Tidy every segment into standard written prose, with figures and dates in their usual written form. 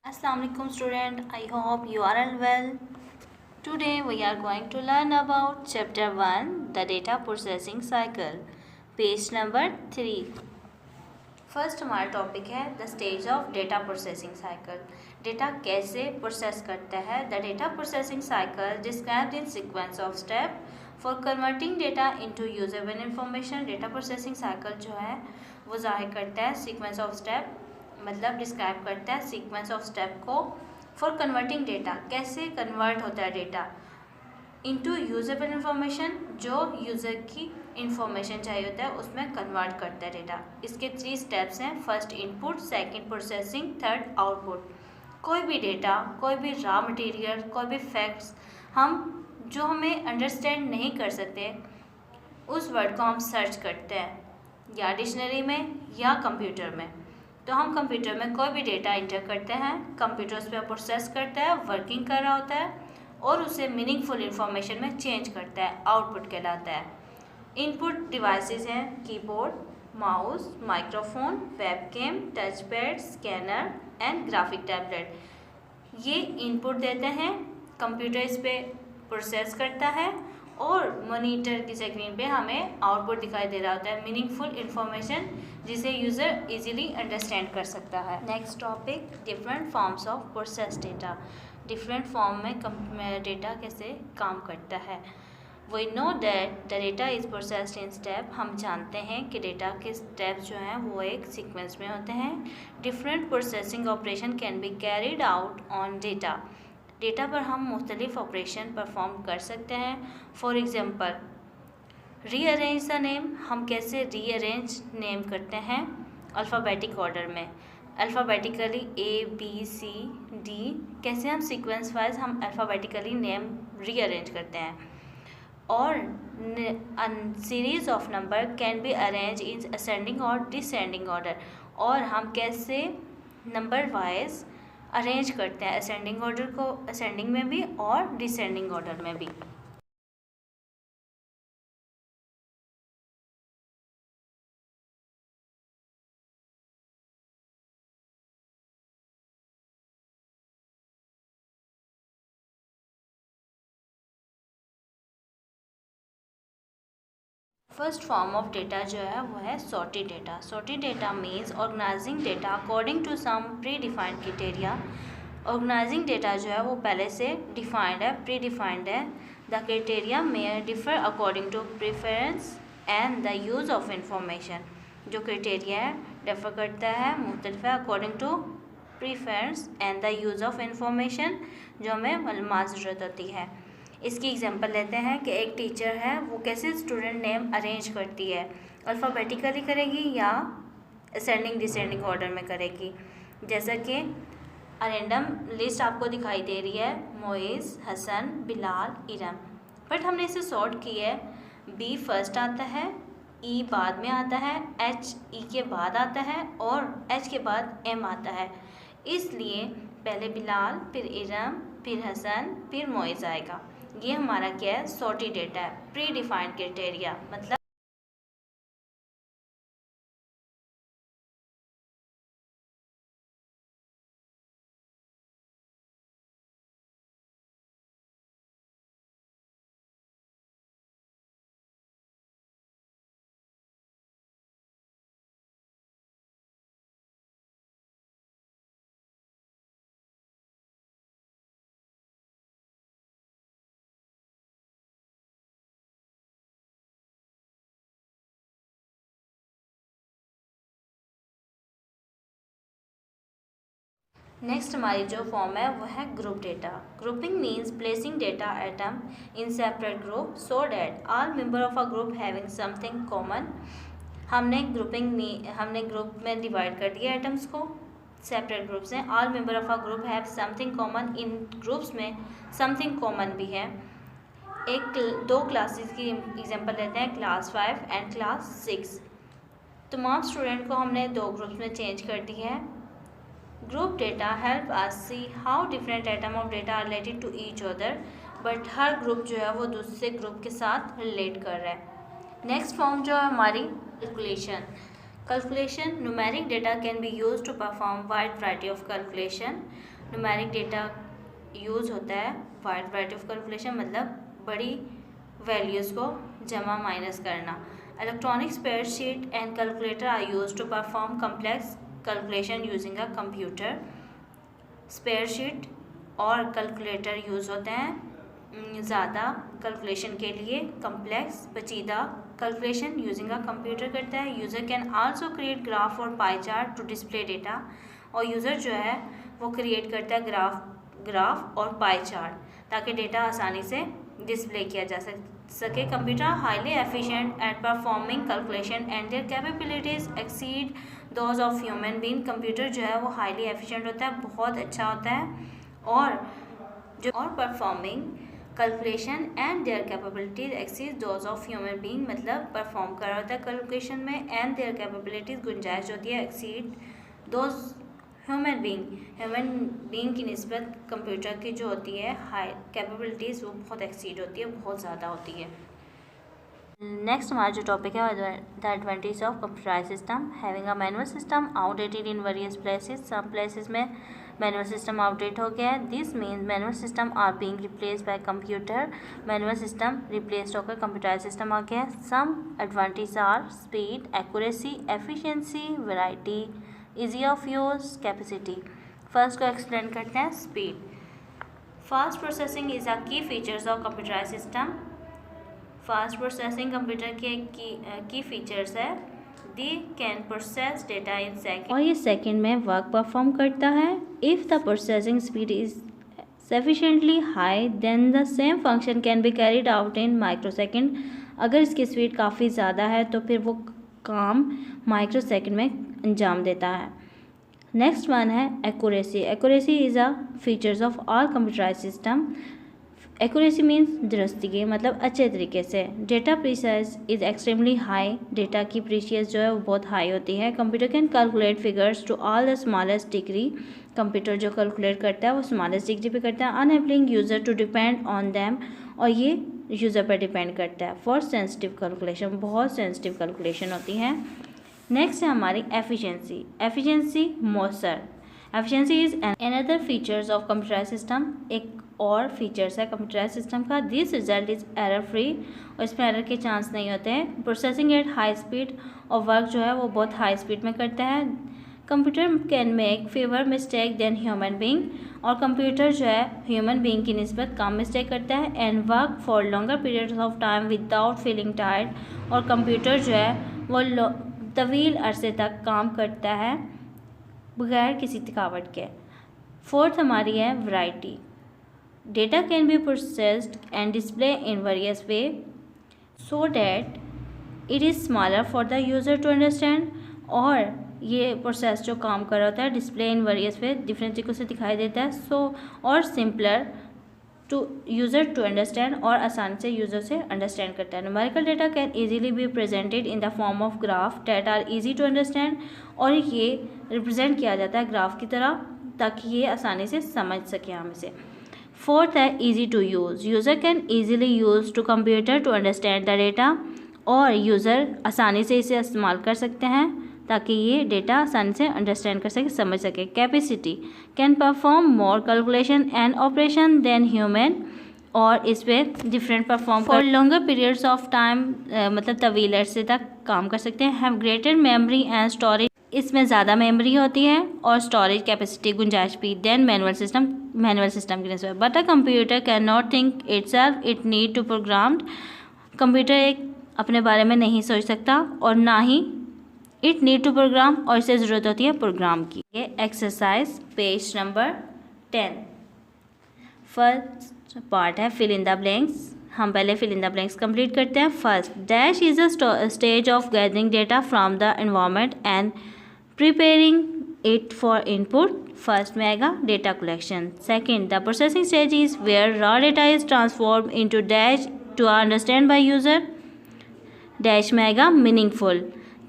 Assalamu alaikum student, I hope you are all well. Today we are going to learn about chapter 1, the data processing cycle, page number 3. First हमारा topic है the stage of data processing cycle. Data कैसे process करता है. The data processing cycle described in sequence of step for converting data into usable information. Data processing cycle जो है वो जाहिर करता है सीक्वेंस ऑफ स्टेप, मतलब डिस्क्राइब करता है सीक्वेंस ऑफ स्टेप को फॉर कन्वर्टिंग डेटा. कैसे कन्वर्ट होता है डेटा इनटू यूजेबल इंफॉर्मेशन, जो यूज़र की इंफॉर्मेशन चाहिए होता है उसमें कन्वर्ट करता है डेटा. इसके 3 स्टेप्स हैं. First input, second processing, third output. कोई भी डेटा, कोई भी रॉ मटेरियल, कोई भी फैक्ट्स जो हमें अंडरस्टैंड नहीं कर सकते, उस वर्ड को हम सर्च करते हैं या डिक्शनरी में या कंप्यूटर में. तो हम कंप्यूटर में कोई भी डेटा इंटर करते हैं, कंप्यूटर उस पर प्रोसेस करता है, वर्किंग कर रहा होता है और उसे मीनिंगफुल इंफॉर्मेशन में चेंज करता है. आउटपुट कहलाता है. इनपुट डिवाइसेस हैं keyboard, mouse, microphone, webcam, touch pad, scanner and graphic tablet. ये इनपुट देते हैं, कंप्यूटर इस पे प्रोसेस करता है और मॉनिटर की स्क्रीन पे हमें आउटपुट दिखाई दे रहा होता है, मीनिंगफुल इंफॉर्मेशन जिसे यूज़र इजीली अंडरस्टैंड कर सकता है. Next topic, different forms of process data. Different form में डेटा कैसे काम करता है. We know that the data is processed in step. हम जानते हैं कि डेटा के स्टेप्स जो हैं वो एक सीक्वेंस में होते हैं. Different processing operation can be carried out on data. Data पर हम मुख्तलिफ ऑपरेशन परफॉर्म कर सकते हैं. For example, rearrange the name. हम कैसे रीअरेंज नेम करते हैं अल्फ़ाबेटिक ऑर्डर में, अल्फ़ाबेटिकली ABCD. कैसे हम सीक्वेंस वाइज हम अल्फ़ाबेटिकली नेम रीअरेंज करते हैं. और series of number can be arrange in ascending और डिसेंडिंग ऑर्डर. और हम कैसे नंबर वाइज अरेंज करते हैं असेंडिंग ऑर्डर को, असेंडिंग में भी और डिसेंडिंग ऑर्डर में भी. फर्स्ट फॉर्म ऑफ डेटा जो है वो है sorted data. Sorted data means organising data according to some predefined criteria. Organising data जो है वो पहले से डिफाइंड है, प्री डिफाइंड है. The criteria may differ according to preference and the use of information. जो क्राइटेरिया है differ करता है, मुख्तलिफ है, according to preference and the use of information, जो हमें मालूमात ज़रूरत होती है. इसकी एग्जांपल लेते हैं कि एक टीचर है वो कैसे स्टूडेंट नेम अरेंज करती है, अल्फ़ाबेटिकली करेगी या असेंडिंग डिसेंडिंग ऑर्डर में करेगी. जैसा कि रैंडम लिस्ट आपको दिखाई दे रही है, मोइज़, हसन, बिलाल, इरम. बट हमने इसे सॉर्ट किया है. B फर्स्ट आता है, E बाद में आता है, H E के बाद आता है और H के बाद M आता है. इसलिए पहले बिलाल, फिर इरम, फिर हसन, फिर मोइज़ आएगा. ये हमारा क्या है, सॉर्टेड डेटा है, प्री डिफाइंड क्राइटेरिया. मतलब नेक्स्ट हमारी जो फॉर्म है वो है group data. Grouping means placing data item in separate group so that all member of a group having something common. हमने ग्रुप में डिवाइड कर दिया आइटम्स को सेपरेट ग्रुप्स हैं. All member of a group have something common. In groups में something common भी है. दो क्लासेस की एग्जांपल लेते हैं, क्लास 5 एंड क्लास 6. तमाम स्टूडेंट को हमने 2 ग्रुप्स में चेंज कर दिया है. Group data help us see how different item of data are related to each other. But हर ग्रुप जो है वो दूसरे ग्रुप के साथ रिलेट कर रहा है. नेक्स्ट फॉर्म जो है हमारी calculation. Calculation. Numeric data can be used to perform wide variety of calculation. Numeric data use होता है वाइड वैरायटी ऑफ कैलकुलेशन, मतलब बड़ी वैल्यूज़ को जमा माइनस करना. Electronic spreadsheet and calculator are used to perform complex calculation using a computer. Spreadsheet और calculator use होते हैं ज़्यादा कैलकुलेशन के लिए. कम्प्लेक्स पेचीदा कैलकुलेशन यूजिंग अ कंप्यूटर करता है. User can also create graph और pie chart to display data. और यूज़र जो है वो क्रिएट करता है ग्राफ और पाई चार्ट ताकि डेटा आसानी से डिस्प्ले किया जा सके. Computer highly efficient at performing calculation and their capabilities exceed those of human being. Computer जो है वो हाईली एफिशिएंट होता है, बहुत अच्छा होता है और performing calculation and their capabilities exceed those of human being, मतलब परफॉर्म कर रहा होता है कैलकुलेशन में, एंड देयर कैपेबिलिटीज गुंजाइश होती है एक्सीड दोज ह्यूमन बीइंग की निस्बत कंप्यूटर की जो होती है हाई कैपेबिलिटीज़ वो बहुत एक्सीड होती है, बहुत ज़्यादा होती है. नेक्स्ट हमारा जो टॉपिक है the advantage of computerise system. Having a manual system outdated in various places. Some places में मैनुअल सिस्टम आउटडेट हो गया है. This means manual system are being replace by computer. Manual system replace होकर computerise system आ गया है. Some advantage are speed, accuracy, efficiency, variety, easy of use, capacity. First को explain करते हैं. Speed. Fast processing is a key features of computerise system. Fast processing computer के की features है. They can process data in second, और ये second में work perform करता है. If the processing speed is sufficiently high then the same function can be carried out in microsecond. अगर इसकी स्पीड काफ़ी ज़्यादा है तो फिर वो काम माइक्रो सेकेंड में अंजाम देता है. नेक्स्ट वन है accuracy. Accuracy is a features of all computerise system. Accuracy means दुरुस्ती, मतलब अच्छे तरीके से. Data precise is extremely high. Data की प्रीशियस जो है वो बहुत हाई होती है. Computer can calculate figures to all the smallest degree. Computer जो कैलकुलेट करता है वो स्मॉलेस्ट डिग्री पे करता है. Enabling user to depend on them, और ये यूज़र पर डिपेंड करता है. फॉर सेंसिटिव कैलकुलेशन, बहुत सेंसिटिव कैलकुलेशन होती हैं. नेक्स्ट है हमारी एफिशिएंसी. एफिशिएंसी मोसर. Efficiency is another features of computerise system. एक और फीचर्स है कंप्यूटराइज सिस्टम का. This result is error free, और इसमें एरर के चांस नहीं होते हैं. प्रोसेसिंग एट हाई स्पीड, और वर्क जो है वो बहुत हाई स्पीड में करता है. Computer can make fewer mistake than human being, और कंप्यूटर जो है ह्यूमन बीइंग की निस्बत कम मिस्टेक करता है. And work for longer periods of time without feeling tired, और कंप्यूटर जो है वो तवील अरसे तक काम करता है बगैर किसी थकावट के. फोर्थ हमारी है variety. Data can be processed and display in various way so that it is smaller for the user to understand. और ये प्रोसेस जो काम कर रहा होता है display in various way, different तरीक़ों से दिखाई देता है. सो और simpler to user to understand, और आसानी से यूज़र से अंडरस्टैंड करता है. Numerical data can easily be presented in the form of graph date are easy to understand, और ये रिप्रेजेंट किया जाता है ग्राफ की तरह ताकि ये आसानी से समझ सके हम इसे. फोर्थ है easy to use. User can easily use to computer to understand the data, और यूज़र आसानी से इसे इस्तेमाल कर सकते हैं ताकि ये डेटा आसानी से अंडरस्टैंड कर सके, समझ सके. Capacity can perform more calculation and operation than human, और इस पर different perform for longer periods of time, मतलब तवील अरसे तक काम कर सकते हैं. Have greater memory and storage. इसमें ज़्यादा मेमोरी होती है और स्टोरेज कैपेसिटी गुंजाइश भी देन मैनुअल सिस्टम की निस्बत. But a computer can not think itself, it need to programmed. Computer एक अपने बारे में नहीं सोच सकता और ना ही इट नीड टू प्रोग्राम, और इसे ज़रूरत होती है प्रोग्राम की. ये exercise page number 10. First part है फिल इन द ब्लैंक्स. हम पहले fill in the blanks complete करते हैं. First, dash is a stage of gathering data from the environment and preparing it for input. First में आएगा data collection. Second, the processing stage is where raw data is transform into dash to understand by user. Dash में आएगा meaningful.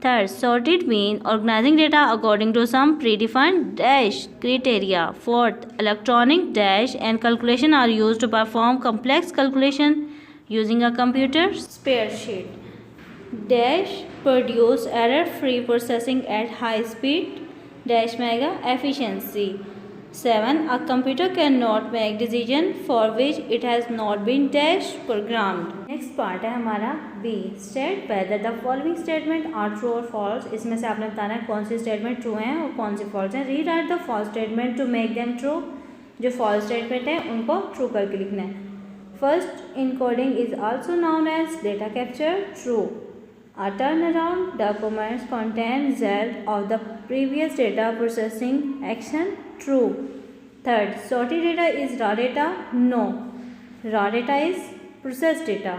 Third, sorted mean organizing data according to some predefined dash criteria. Fourth, electronic dash and calculation are used to perform complex calculation using a computer spreadsheet. Dash produce error free processing at high speed dash में आएगा efficiency. 7 a computer can not make decision for which it has not been dash programmed. Next part है हमारा B, state whether the following statement are true और false. इसमें से आपने बताना है कौन सी स्टेटमेंट ट्रू हैं और कौन सी फॉल्स हैं। Read out the false statement to make them true. जो फॉल्स स्टेटमेंट है उनको ट्रू करके लिखना है। First, encoding is also known as data capture, true. A turnaround documents contain result of the previous data processing action, true. Third, sorted data is raw data, no. Raw data is processed data.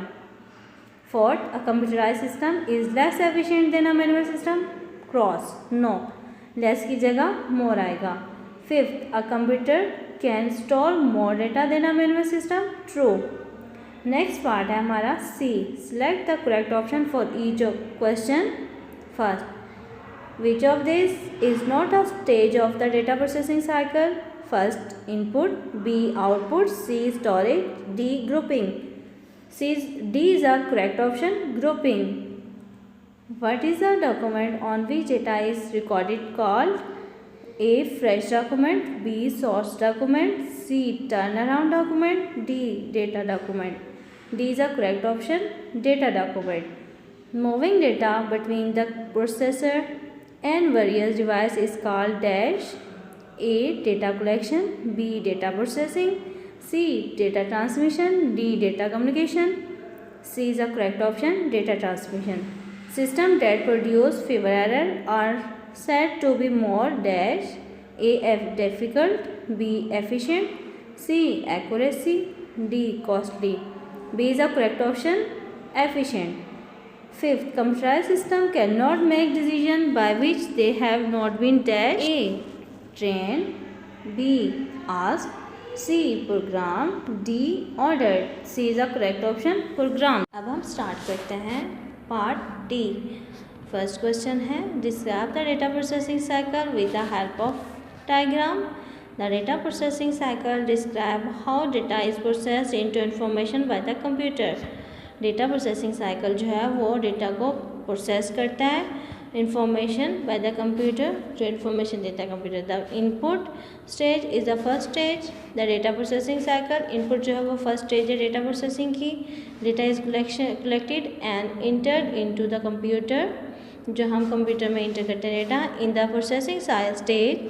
Fourth, a computerized system is less efficient than a manual system, cross, no. Less की जगह more आएगा। Fifth, a computer can store more data than a manual system, true. Next part है हमारा C, select the correct option for each of question. First, which of this is not a stage of the data processing cycle. First, input, B output, C storage, D grouping. D is a correct option, grouping. What is the document on which data is recorded called. A fresh document, B source document, C turnaround document, D data document. D is a correct option, data document. Moving data between the processor and various devices is called dash. A data collection, B data processing, C data transmission, D data communication. C is a correct option, data transmission. System that produce fewer error are said to be more dash. A difficult, B efficient, C accuracy, D costly. B is a correct option, efficient. Fifth, computerized system cannot make decision by which they have not been dash. A trained, B asked, C programmed, D ordered. C is a correct option, programmed. अब हम start करते हैं part D. First question है, describe the data processing cycle with the help of diagram. The data processing cycle describe how data is processed into information by the computer. Data processing cycle जो है वो data को process करता है information by the computer, जो information देता है computer. The input stage is the first stage the data processing cycle. Input जो है वो फर्स्ट स्टेज है डेटा प्रोसेसिंग की। Data is collected and entered into the computer, जो हम कंप्यूटर में इंटर करते हैं data. In the processing stage,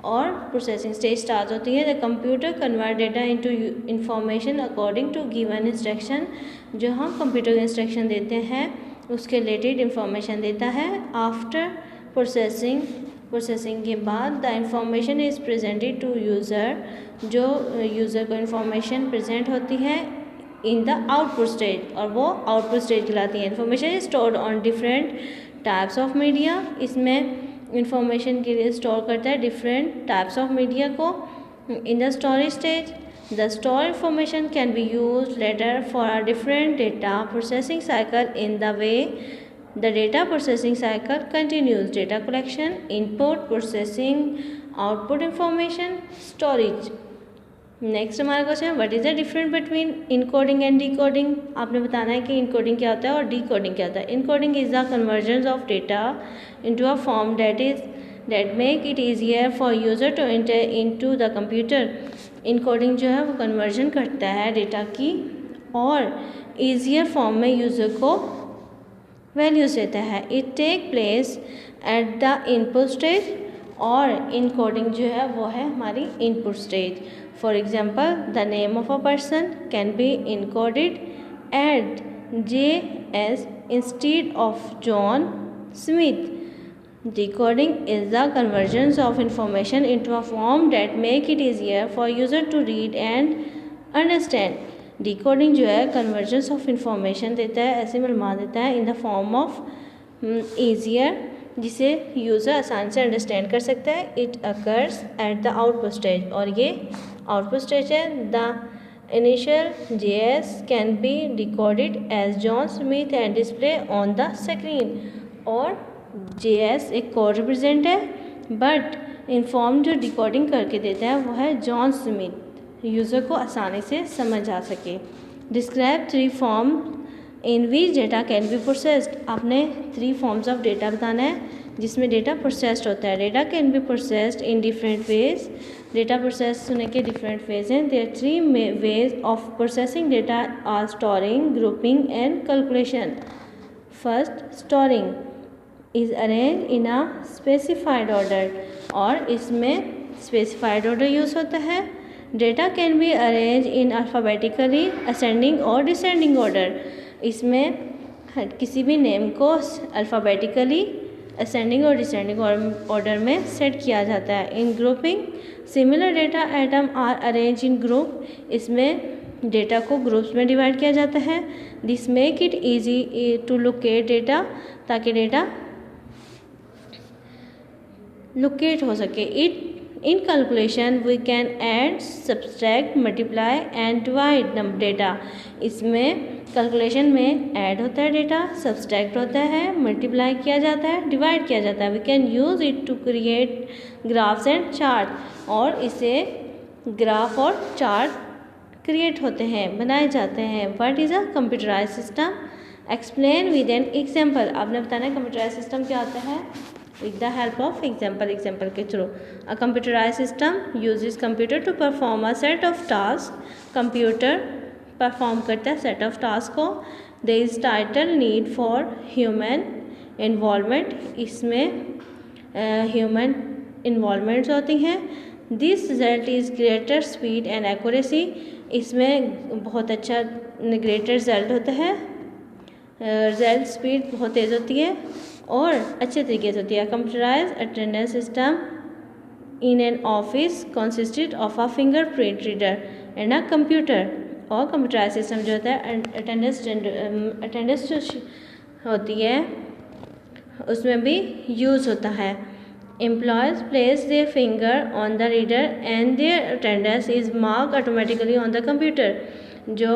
और प्रोसेसिंग स्टेज स्टार्ट होती है the computer convert data into information according to given instruction. जो हम कंप्यूटर को इंस्ट्रक्शन देते हैं उसके रिलेटेड इंफॉर्मेशन देता है। आफ्टर प्रोसेसिंग के बाद the information is presented to user, जो यूज़र को इंफॉर्मेशन प्रेजेंट होती है इन द आउटपुट स्टेज, और वो आउटपुट स्टेज कहलाती है। Information is stored on different types of media. इसमें इंफॉर्मेशन के लिए स्टोर करता है डिफरेंट टाइप्स ऑफ मीडिया को। In the storage stage the store information can be use later for a different data processing cycle in the way the data processing cycle continues. Data collection, input, processing, output information, storage. Next हमारा question है, what is the difference between encoding and decoding. आपने बताना है कि encoding क्या होता है और डिकोडिंग क्या होता है। Encoding is the conversion of data into a form that make it easier for user to enter into the computer. Encoding जो है वो कन्वर्जन करता है डेटा की और ईजियर फॉर्म में यूज़र को वैल्यूज देता है। It take place at the input stage, और इनकोडिंग जो है वो है हमारी input stage. For example, the name of a person can be encoded at JS instead of John Smith. Decoding is the conversion of information into a form that make it easier for user to read and understand. Decoding जो है conversion of information देता है, ऐसे मालूमात देता है in the form of easier, जिसे user आसानी से अंडरस्टैंड कर सकता है। It occurs at the output stage, और ये आउटपुट स्टेज है। The initial JS can be decoded as John Smith and display on the screen. और JS एक कोड रिप्रेजेंट है, बट इनफॉर्म जो डिकोडिंग करके देता है वो है जॉन स्मिथ, यूज़र को आसानी से समझ आ सके। Describe 3 form in which data can be processed. आपने 3 फॉर्म्स ऑफ डेटा बताना है जिसमें डेटा प्रोसेस्ड होता है। Data can be processed in different ways. Data process होने के डिफरेंट वेज हैं। There 3 ways of processing data are storing, grouping and calculation. First, storing is arrange in a specified order, और इसमें specified order use होता है। Data can be arrange in alphabetically ascending और descending order. इसमें किसी भी name को alphabetically ascending और डिसेंडिंग ऑर्डर में सेट किया जाता है। इन grouping, similar data item are arrange in group. इसमें डेटा को ग्रुप्स में डिवाइड किया जाता है। This make it easy to locate data, ताकि डेटा लोकेट हो सके। It in calculation we can add, subtract, multiply and divide data. इसमें कैलकुलेशन में ऐड होता है डेटा, सब्सट्रैक्ट होता है, मल्टीप्लाई किया जाता है, डिवाइड किया जाता है। We can use it to create graphs and chart, और इसे ग्राफ और चार्ट क्रिएट होते हैं, बनाए जाते हैं। What is a computerise system? Explain with an example. आपने बताना है कंप्यूटराइज सिस्टम क्या होता है with the help of example के through. A computerized system uses computer to perform a set of tasks। Computer perform करता है set of tasks को। There is title need for human involvement। इसमें human involvements होती हैं। This result is greater speed and accuracy। इसमें बहुत अच्छा greater result होता है। रिजल्ट स्पीड बहुत तेज़ होती है और अच्छे तरीके से होती है। Computerise attendance system in an office consisted of a fingerprint reader and a computer. और कंप्यूटराइज सिस्टम जो होता है अटेंडेंस जो होती है उसमें भी यूज़ होता है। Employees place their finger on the reader and their attendance is mark automatically on the computer. जो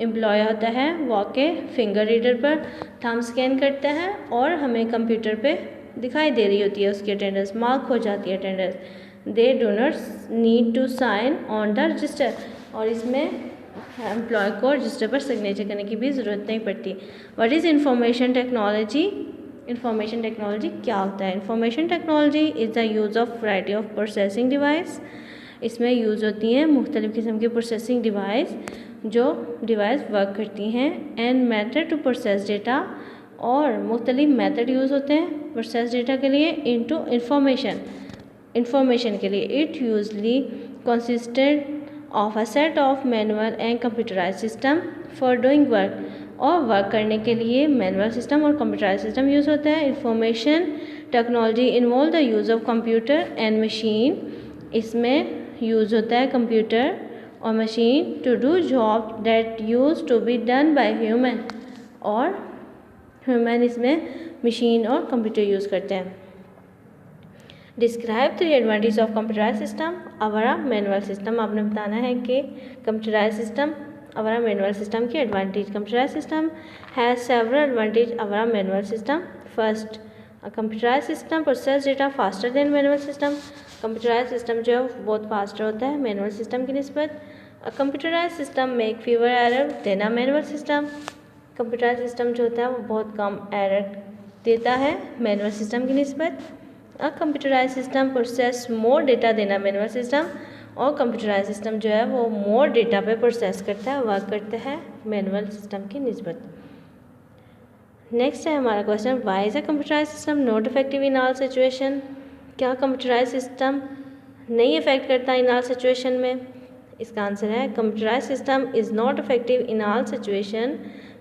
एम्प्लॉय होता है वो आके फिंगर रीडर पर थंब स्कैन करता है और हमें कंप्यूटर पे दिखाई दे रही होती है उसकी अटेंडेंस, मार्क हो जाती है attendance. They do not need to sign on the register. और इसमें एम्प्लॉय को रजिस्टर पर सिग्नेचर करने की भी ज़रूरत नहीं पड़ती। What is information technology? Information technology क्या होता है? Information technology is the use of variety of processing device. इसमें यूज़ होती हैं मुख्तलिफ़ किस्म की प्रोसेसिंग डिवाइस जो डिवाइस वर्क करती हैं। And method to process data, और मुख्तलिफ मेथड यूज़ होते हैं प्रोसेस डेटा के लिए। इनटू इंफॉर्मेशन के लिए it usually consisted of a set of manual and computerise system for doing work. और वर्क करने के लिए मैनुअल सिस्टम और कंप्यूटराइज सिस्टम यूज़ होता है। Information technology involve the use of computer and machine. इसमें यूज़ होता है कंप्यूटर और machine to do job that use to be done by human. और ह्यूमन इसमें मशीन और कंप्यूटर यूज़ करते हैं। Describe 3 advantage of computerise system over manual system. आपने बताना है कि computerise system over manual system की advantage. Computerise system has several advantage over manual system. First, a computerise system process data faster than manual system. Computerise system जो है बहुत faster होता है मैनुअल सिस्टम की निस्बत। A computerise system make fewer error than a manual system. Computerise system जो होता है वो बहुत कम एरर देता है मैनुअल सिस्टम की निस्बत। A computerise system process more data than a manual system. और कंप्यूटराइज सिस्टम जो है वो मोर डेटा पे प्रोसेस करता है, वर्क करता है मैनुअल सिस्टम की निस्बत। नेक्स्ट है हमारा question, why is a computerise system not effective in all situation. क्या कंप्यूटराइज सिस्टम नहीं इफेक्ट करता इन ऑल सिचुएशन में? इसका आंसर है computerise system is not effective in all situation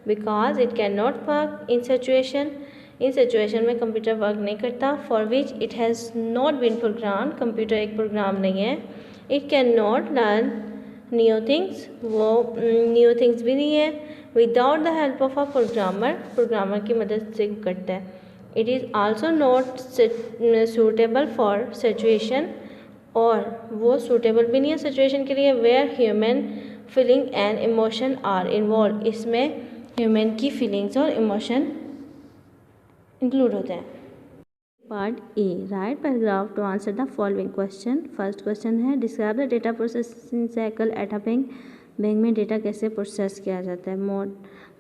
because it can not work in situation. In situation में computer work नहीं करता for which it has not been program. Computer एक program नहीं है। It can not learn new things, वो new things भी नहीं है। Without the help of a programmer की मदद से करता है। It is also not suitable for situation, और वो सूटेबल भी नहीं है सिचुएशन के लिए where human feeling and emotion are involve. इसमें ह्यूमन की फीलिंग्स और इमोशन इंक्लूड होते हैं। Part A, write paragraph to answer the following question. First question है describe the data processing cycle at a bank. Bank में data कैसे process किया जाता है।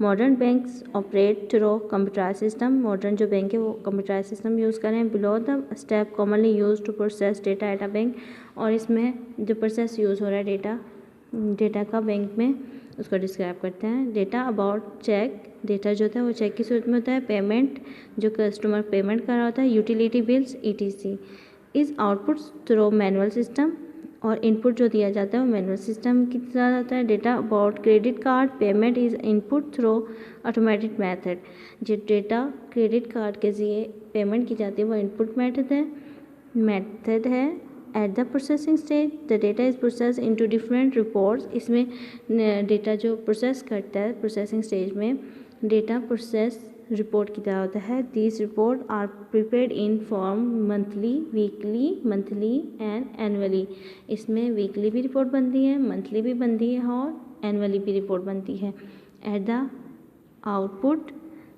Modern banks operate through computerise system. Modern जो bank है वो कंप्यूटराइज सिस्टम यूज़ करें। Below the step commonly use to process data at a bank, और इसमें जो प्रोसेस यूज़ हो रहा है डेटा का बैंक में, उसको डिस्क्राइब करते हैं। डेटा अबाउट चेक, डेटा जो होता है वो चेक की सूरत में होता है। पेमेंट, जो कस्टमर पेमेंट कर रहा होता है। Utility bills ETC is outputs through manual system, और इनपुट जो दिया जाता है वो मैनुअल सिस्टम की तरह होता है। Data about credit card, payment is input through automatic method, जो डेटा क्रेडिट कार्ड के जरिए पेमेंट की जाती है वो इनपुट मेथड है। At the processing stage the data is process into different reports. इसमें डेटा जो प्रोसेस करता है प्रोसेसिंग स्टेज में, डेटा प्रोसेस रिपोर्ट की तरह होता है। These report are prepared in form monthly and annually. इसमें वीकली भी रिपोर्ट बनती है, मंथली भी बनती है और एनुअली भी रिपोर्ट बनती है। At the output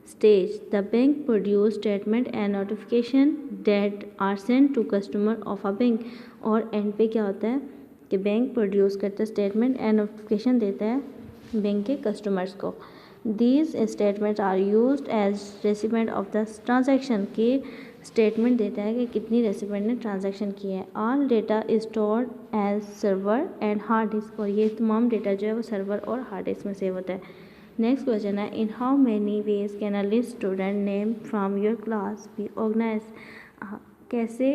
stage the bank produce statement and notification that are sent to customer of a bank। और एंड पे क्या होता है कि बैंक प्रोड्यूस करता है स्टेटमेंट एंड नोटिफिकेशन देता है बैंक के कस्टमर्स को। These statements are used as recipient of the transaction, के स्टेटमेंट देता है कि कितनी रेसिपेंट ने ट्रांजैक्शन की है। All data is stored as server and hard disk, और ये तमाम डेटा जो है वो सर्वर और हार्ड डिस्क में सेव होता है। नेक्स्ट क्वेश्चन है, in how many ways can a list student name from your class be organize. कैसे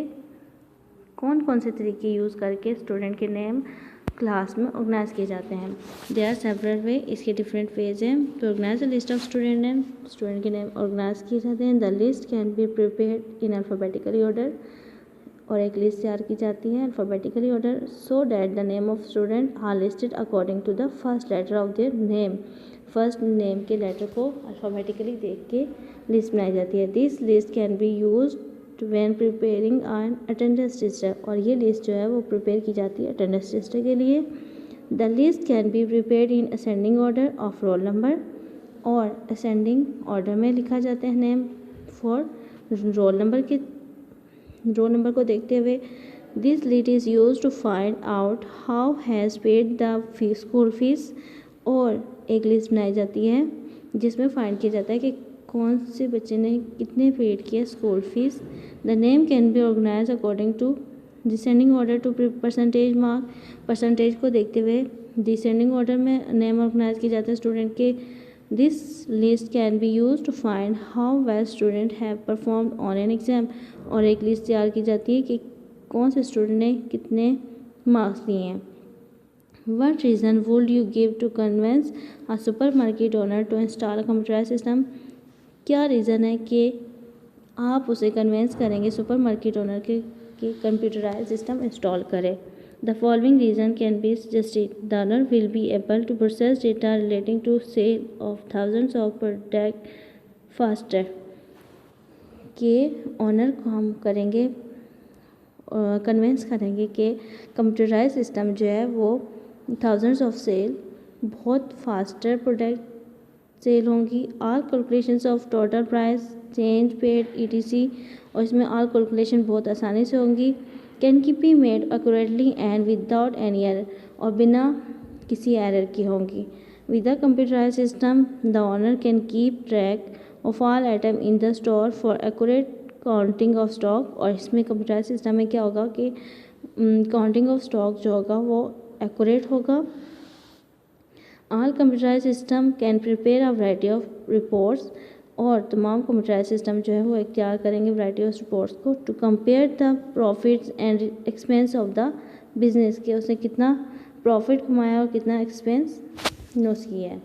कौन कौन से तरीके यूज़ करके स्टूडेंट के नेम क्लास में ऑर्गेनाइज किए जाते हैं। देयर आर सेवरल वे, इसके डिफरेंट वेज हैं। To organize the list of student name, student के नेम ऑर्गेनाइज किए जाते हैं। The list can be prepared in alphabetically order, और एक लिस्ट तैयार की जाती है alphabetically order, so that the name of student are listed according to the first letter of their name. First name के लेटर को अल्फ़ाबेटिकली देख के लिस्ट बनाई जाती है। This list can be used when preparing an attendance register, और ये list जो है वो प्रिपेयर की जाती है अटेंडेंस रजिस्टर के लिए। The list can be prepared in ascending order of roll number, और असेंडिंग ऑर्डर में लिखा जाता है नेम फॉर रोल नंबर को देखते हुए। This list is used to find out how has paid the school fees, और एक लिस्ट बनाई जाती है जिसमें फाइंड किया जाता है कि कौन से बच्चे ने कितने पेड किया school fees. The name can be organize according to descending order to percentage mark, percentage को देखते हुए डिसेंडिंग ऑर्डर में नेम ऑर्गेनाइज किए जाते हैं स्टूडेंट के। This list can be use to find how well student have performed on an exam, और एक लिस्ट तैयार की जाती है कि कौन से स्टूडेंट ने कितने मार्क्स लिए हैं। What reason would you give to convince a supermarket owner to install a computerized system? क्या रीज़न है कि आप उसे कन्वेंस करेंगे सुपरमार्केट ओनर के कि कंप्यूटराइज सिस्टम इंस्टॉल करें। The following reason can be suggested. The owner will be able to process data relating to sale of thousands of product faster. के ओनर को हम करेंगे कन्वेंस करेंगे कि कंप्यूटराइज सिस्टम जो है वो थाउजेंड्स ऑफ सेल बहुत फास्टर प्रोडक्ट सेल होंगी। All calculations of total price change paid ETC, और इसमें ऑल कैलकुलेशन बहुत आसानी से होंगी। Can key be made accurately and without any error, और बिना किसी एरर की होंगी। With the computerize system the owner can keep track of all item in the store for accurate counting of stock, और इसमें कंप्यूटराइज सिस्टम में क्या होगा कि काउंटिंग ऑफ स्टॉक जो होगा वो एक्यूरेट होगा। All computerise system can prepare a variety of reports, और तमाम कंप्यूटराइज सिस्टम जो है वो इख्तियार करेंगे वैरायटी ऑफ रिपोर्ट्स को to compare the profits and expense of the business, के उसने कितना प्रॉफिट कमाया और कितना एक्सपेंस नोट किया है।